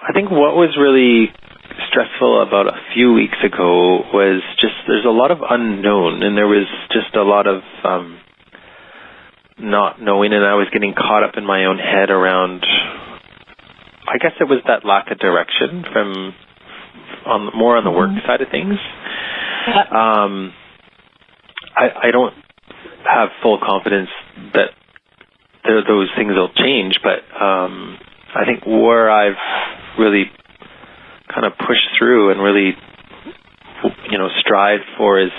I think what was really stressful about a few weeks ago was just there's a lot of unknown, and there was just a lot of not knowing, and I was getting caught up in my own head around, I guess it was that lack of direction from more on the work side of things. I don't have full confidence that those things will change, but I think where I've really kind of pushed through and really, strived for is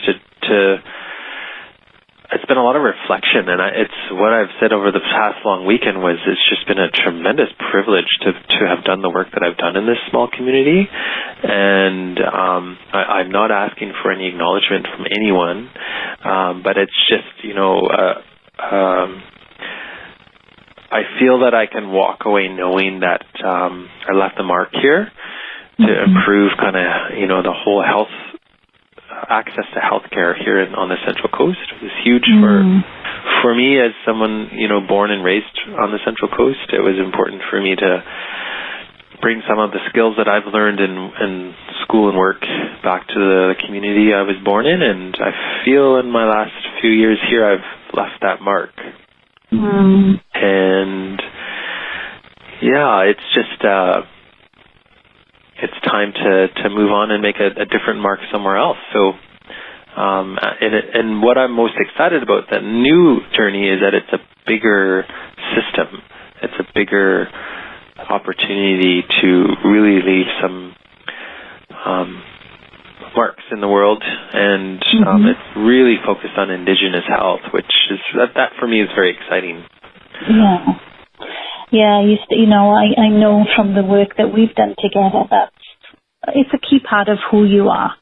to it's been a lot of reflection, and it's what I've said over the past long weekend was it's just been a tremendous privilege to have done the work that I've done in this small community, and I'm not asking for any acknowledgement from anyone, but it's just, I feel that I can walk away knowing that I left a mark here to improve kind of, the whole health, access to healthcare here on the Central Coast. It was huge for me as someone, born and raised on the Central Coast. It was important for me to bring some of the skills that I've learned in school and work back to the community I was born in, and I feel in my last few years here I've left that mark. And it's just it's time to move on and make a different mark somewhere else. So and what I'm most excited about that new journey is that it's a bigger system. It's a bigger opportunity to really leave some marks in the world, and it's really focused on Indigenous health, which is that for me is very exciting. I know from the work that we've done together that it's a key part of who you are.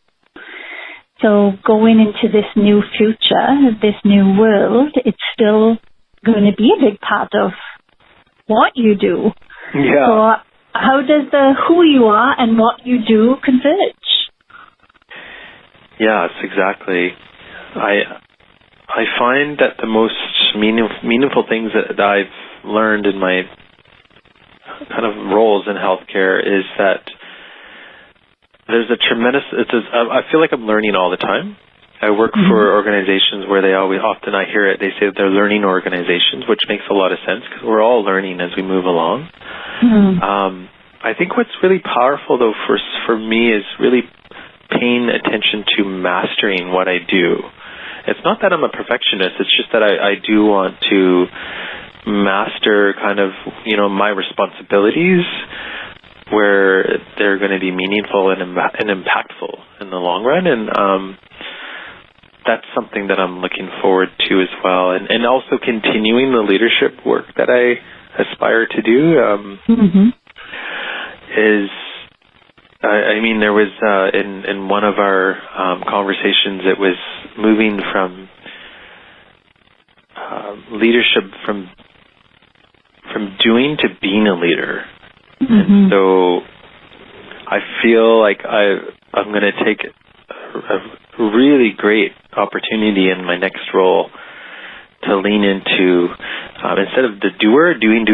So going into this new future, this new world, it's still going to be a big part of what you do. Yeah. So how does the who you are and what you do converge? Yes, exactly. I find that the most meaningful things that I've learned in my kind of roles in healthcare is that there's a tremendous, I feel like I'm learning all the time. I work for organizations where often I hear it, they say they're learning organizations, which makes a lot of sense because we're all learning as we move along. I think what's really powerful though for me is really paying attention to mastering what I do. It's not that I'm a perfectionist, it's just that I do want to master kind of, my responsibilities where they're going to be meaningful and impactful in the long run. And that's something that I'm looking forward to as well. And also continuing the leadership work that I aspire to do is, there was in one of our conversations, it was moving from leadership from doing to being a leader. And so I feel like I'm going to take a really great opportunity in my next role to lean into, instead of the doer, doing,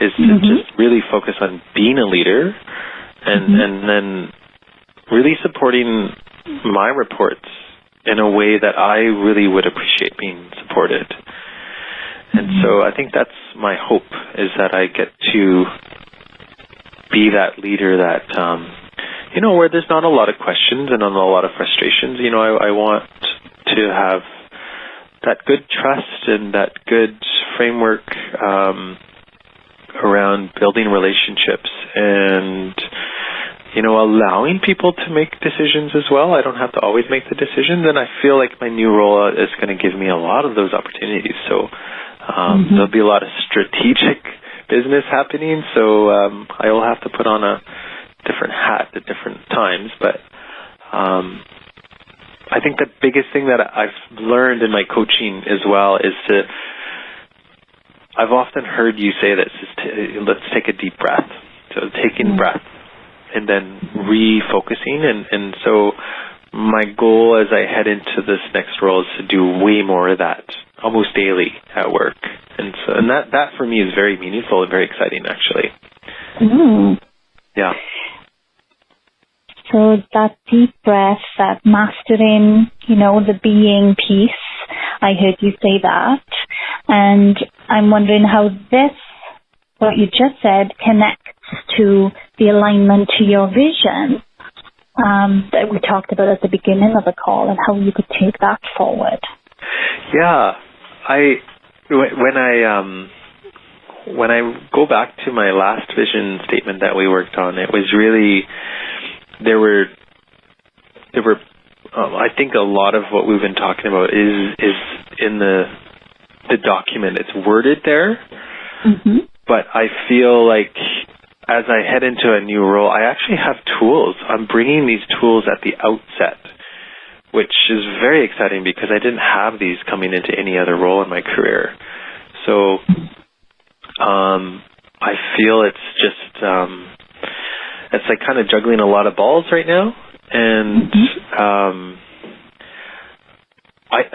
is to just really focus on being a leader and then really supporting my reports in a way that I really would appreciate being supported. And so I think that's my hope, is that I get to be that leader that, where there's not a lot of questions and not a lot of frustrations. I want to have that good trust and that good framework around building relationships and, allowing people to make decisions as well. I don't have to always make the decisions, and I feel like my new role is going to give me a lot of those opportunities. So there'll be a lot of strategic business happening, so I will have to put on a different hat at different times. But I think the biggest thing that I've learned in my coaching as well is I've often heard you say that let's take a deep breath. So taking breath and then refocusing. And so my goal as I head into this next role is to do way more of that almost daily at work. And so, that for me is very meaningful and very exciting, actually. Yeah. So that deep breath, that mastering, the being piece, I heard you say that. And I'm wondering how this, what you just said, connects to the alignment to your vision that we talked about at the beginning of the call, and how you could take that forward. Yeah. When I go back to my last vision statement that we worked on, it was really, there were I think a lot of what we've been talking about is in the document. It's worded there, but I feel like as I head into a new role, I actually have tools. I'm bringing these tools at the outset, which is very exciting because I didn't have these coming into any other role in my career. So I feel it's just, it's like kind of juggling a lot of balls right now. And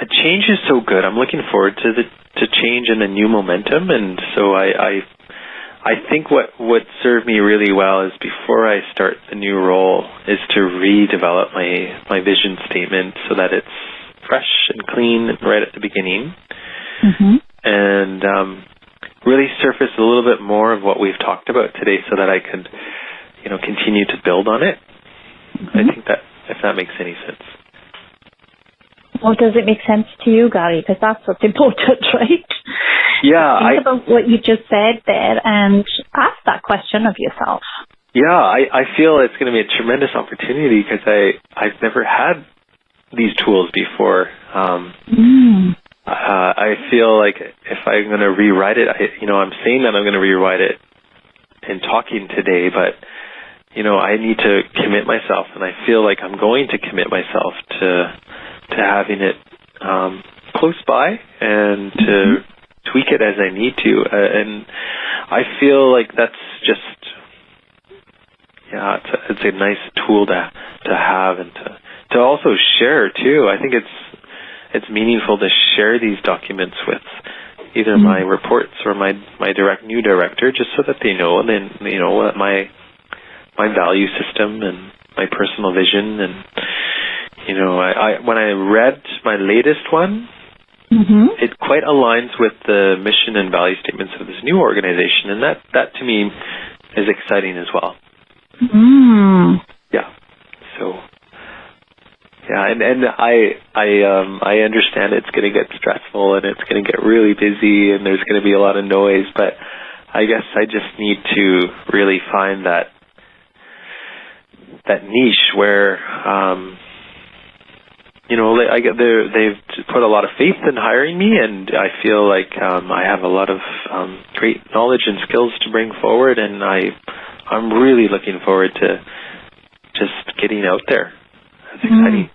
change is so good. I'm looking forward to change and a new momentum. And so I think what served me really well is before I start the new role is to redevelop my vision statement so that it's fresh and clean right at the beginning. And really surface a little bit more of what we've talked about today so that I could, continue to build on it. I think that, if that makes any sense. Well, does it make sense to you, Gary? Because that's what's important, right? Yeah. Think about what you just said there and ask that question of yourself. Yeah, I feel it's going to be a tremendous opportunity because I've never had these tools before. I feel like if I'm going to rewrite it, I'm saying that I'm going to rewrite it in talking today, but I need to commit myself, and I feel like I'm going to commit myself to having it close by and to tweak it as I need to. And I feel like that's just, it's a nice tool to have and to also share too. I think it's meaningful to share these documents with either my reports or my new director, just so that they know, and then what my value system and my personal vision. And when I read my latest one, it quite aligns with the mission and value statements of this new organization, and that to me is exciting as well. Yeah. So. Yeah, and I understand it's going to get stressful and it's going to get really busy and there's going to be a lot of noise, but I guess I just need to really find that niche where they've put a lot of faith in hiring me, and I feel like I have a lot of great knowledge and skills to bring forward, and I'm really looking forward to just getting out there. That's exciting.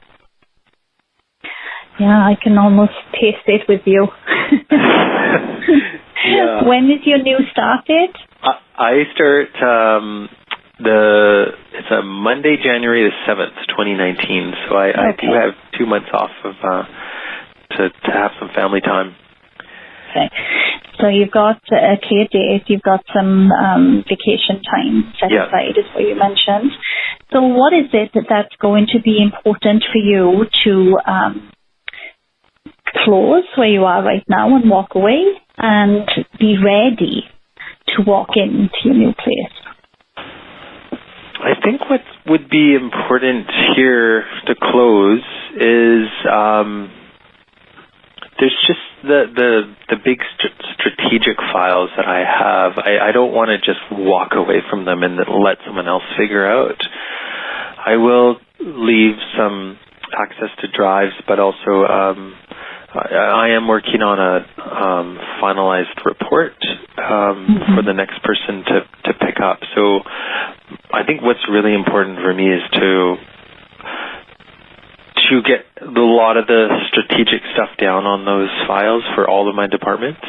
Yeah, I can almost taste it with you. Yeah. When is your new start date? I start it's a Monday, January the 7th, 2019. So I do have 2 months off of to have some family time. Okay. So you've got a clear date, you've got some vacation time set aside, is what you mentioned. So what is it that's going to be important for you to close where you are right now and walk away and be ready to walk into your new place? I think what would be important here to close is there's just the big strategic files that I have. I don't want to just walk away from them and let someone else figure out. I will leave some access to drives, but also I am working on a finalized report for the next person to pick up. So I think what's really important for me is to get a lot of the strategic stuff down on those files for all of my departments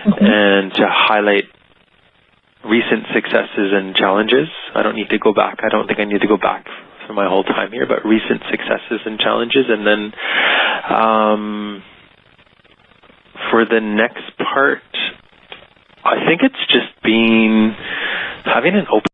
and to highlight recent successes and challenges. I don't need to go back. I don't think I need to go back for my whole time here, but recent successes and challenges. And then for the next part, I think it's just having an open